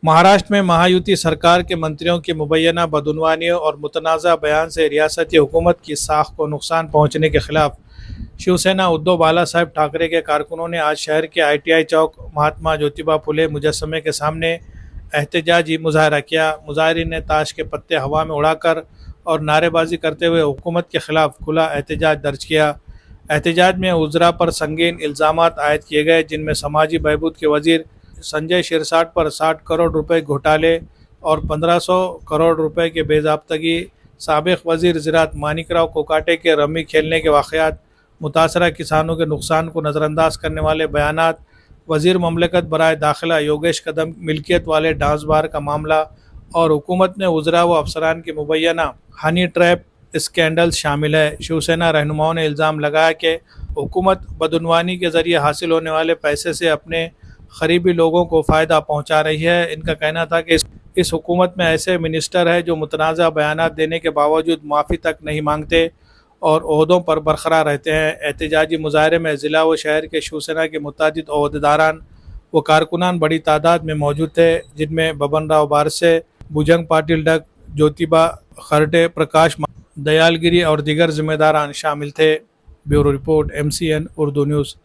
महाराष्ट्र में महायुति सरकार के मंत्रियों की मुबैना बदउनवानियों और मुतनाज़ा बयान से रियासती हुकूमत की साख को नुकसान पहुंचने के खिलाफ शिवसेना उद्धव बाला साहेब ठाकरे के कारकुनों ने आज शहर के ITI चौक महात्मा ज्योतिबा फुले मुजस्समे के सामने एहतजाजी मुजाहरा किया। मुजाहरीन ने ताश के पत्ते हवा में उड़ाकर और नारेबाजी करते हुए हुकूमत के खिलाफ खुला एहतजाज दर्ज किया। एहतजाज में उज़रा पर संगीन इल्ज़ामात आयद किए गए, जिनमें समाजी बहबूद के वजीर संजय शिरसाट पर 60 करोड़ रुपए घोटाले और 1500 करोड़ रुपए के बेज़ाब्तगी, साबिक़ वज़ीर ज़राअत मानिकराव कोकाटे के रमी खेलने के वाक़यात, मुतासरा किसानों के नुकसान को नज़रअंदाज करने वाले बयानात, वज़ीर ममलकत बराए दाखिला योगेश कदम मिल्कियत वाले डांस बार का मामला और हुकूमत ने उज़रा व अफसरान की मुबैना हनी ट्रैप स्कैंडल शामिल है। शिवसेना रहनुमाओं ने इल्ज़ाम लगाया कि हुकूमत बदउनवानी के ज़रिए हासिल होने वाले पैसे से अपने ग़रीबी लोगों को फ़ायदा पहुंचा रही है। इनका कहना था कि इस हुकूमत में ऐसे मिनिस्टर हैं जो मुतनाज़ा बयानात देने के बावजूद माफ़ी तक नहीं मांगते और ओहदों पर बरकरार रहते हैं। एहतजाजी मुजाहरे में ज़िला व शहर के शिवसेना के मुतअद्दिद ओहदेदारान व कारकुनान बड़ी तादाद में मौजूद थे, जिनमें बबन राव बारसे, भुजंग पाटिल डग, ज्योतिबा खरटे, प्रकाश दयालगिरी और दीगर जिम्मेदारान शामिल थे। Bureau report MCN Urdu news.